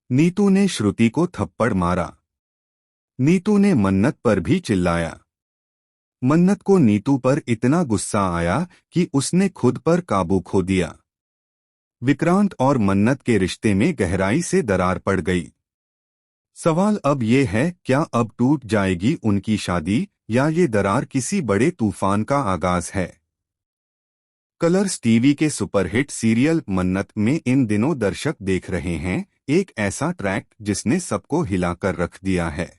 नीतू ने श्रुति को थप्पड़ मारा। नीतू ने मन्नत पर भी चिल्लाया। मन्नत को नीतू पर इतना गुस्सा आया कि उसने खुद पर काबू खो दिया। विक्रांत और मन्नत के रिश्ते में गहराई से दरार पड़ गई। सवाल अब ये है, क्या अब टूट जाएगी उनकी शादी या ये दरार किसी बड़े तूफान का आगाज है। कलर्स टीवी के सुपरहिट सीरियल मन्नत में इन दिनों दर्शक देख रहे हैं एक ऐसा ट्रैक जिसने सबको हिलाकर रख दिया है।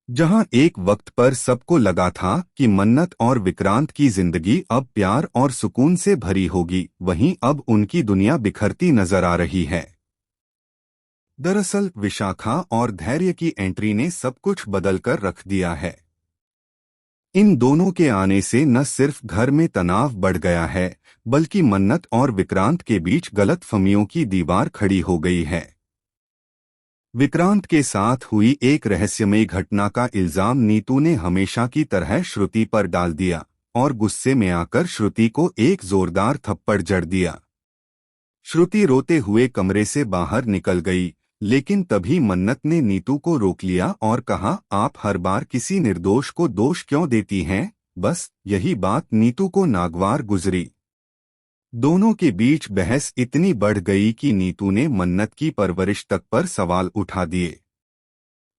जहां एक वक्त पर सबको लगा था कि मन्नत और विक्रांत की जिंदगी अब प्यार और सुकून से भरी होगी, वहीं अब उनकी दुनिया बिखरती नजर आ रही है। दरअसल विशाखा और धैर्य की एंट्री ने सब कुछ बदलकर रख दिया है। इन दोनों के आने से न सिर्फ घर में तनाव बढ़ गया है, बल्कि मन्नत और विक्रांत के बीच गलतफहमियों की दीवार खड़ी हो गई है। विक्रांत के साथ हुई एक रहस्यमयी घटना का इल्जाम नीतू ने हमेशा की तरह श्रुति पर डाल दिया और गुस्से में आकर श्रुति को एक जोरदार थप्पड़ जड़ दिया। श्रुति रोते हुए कमरे से बाहर निकल गई, लेकिन तभी मन्नत ने नीतू को रोक लिया और कहा, आप हर बार किसी निर्दोष को दोष क्यों देती हैं? बस यही बात नीतू को नागवार गुजरी। दोनों के बीच बहस इतनी बढ़ गई कि नीतू ने मन्नत की परवरिश तक पर सवाल उठा दिए।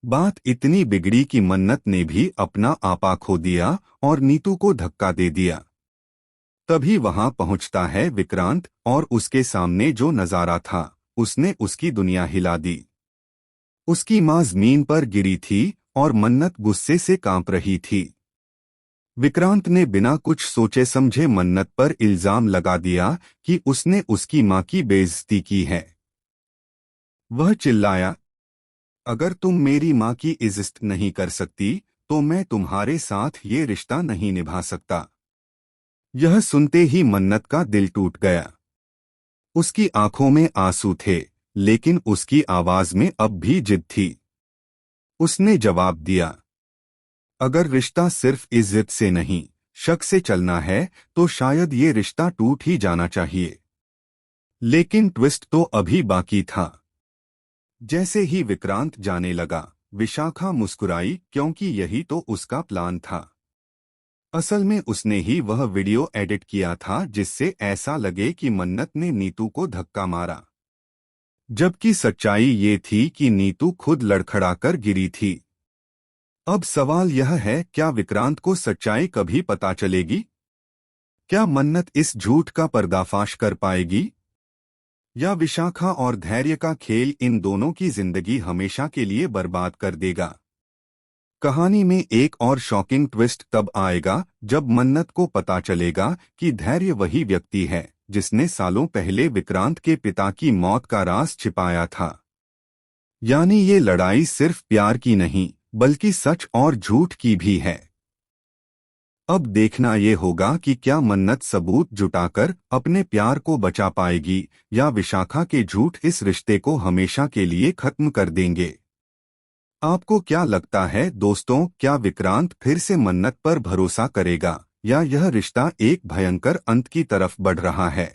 बात इतनी बिगड़ी कि मन्नत ने भी अपना आपा खो दिया और नीतू को धक्का दे दिया। तभी वहां पहुंचता है विक्रांत और उसके सामने जो नजारा था उसने उसकी दुनिया हिला दी। उसकी मां जमीन पर गिरी थी और मन्नत गुस्से से कांप रही थी। विक्रांत ने बिना कुछ सोचे समझे मन्नत पर इल्जाम लगा दिया कि उसने उसकी मां की बेइज्जती की है। वह चिल्लाया, अगर तुम मेरी मां की इज्जत नहीं कर सकती तो मैं तुम्हारे साथ ये रिश्ता नहीं निभा सकता। यह सुनते ही मन्नत का दिल टूट गया। उसकी आंखों में आंसू थे, लेकिन उसकी आवाज में अब भी जिद थी। उसने जवाब दिया, अगर रिश्ता सिर्फ इज्जत से नहीं शक से चलना है तो शायद ये रिश्ता टूट ही जाना चाहिए। लेकिन ट्विस्ट तो अभी बाकी था। जैसे ही विक्रांत जाने लगा, विशाखा मुस्कुराई, क्योंकि यही तो उसका प्लान था। असल में उसने ही वह वीडियो एडिट किया था जिससे ऐसा लगे कि मन्नत ने नीतू को धक्का मारा, जबकि सच्चाई ये थी कि नीतू खुद लड़खड़ाकर गिरी थी। अब सवाल यह है, क्या विक्रांत को सच्चाई कभी पता चलेगी? क्या मन्नत इस झूठ का पर्दाफाश कर पाएगी? या विशाखा और धैर्य का खेल इन दोनों की जिंदगी हमेशा के लिए बर्बाद कर देगा? कहानी में एक और शॉकिंग ट्विस्ट तब आएगा जब मन्नत को पता चलेगा कि धैर्य वही व्यक्ति है जिसने सालों पहले विक्रांत के पिता की मौत का राज छिपाया था। यानी ये लड़ाई सिर्फ प्यार की नहीं बल्कि सच और झूठ की भी है। अब देखना ये होगा कि क्या मन्नत सबूत जुटाकर अपने प्यार को बचा पाएगी या विशाखा के झूठ इस रिश्ते को हमेशा के लिए खत्म कर देंगे। आपको क्या लगता है दोस्तों, क्या विक्रांत फिर से मन्नत पर भरोसा करेगा या यह रिश्ता एक भयंकर अंत की तरफ बढ़ रहा है?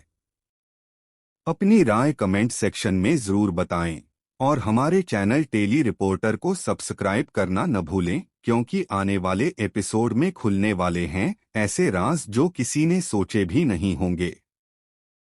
अपनी राय कमेंट सेक्शन में जरूर बताएं और हमारे चैनल टेली रिपोर्टर को सब्सक्राइब करना न भूलें, क्योंकि आने वाले एपिसोड में खुलने वाले हैं ऐसे राज जो किसी ने सोचे भी नहीं होंगे।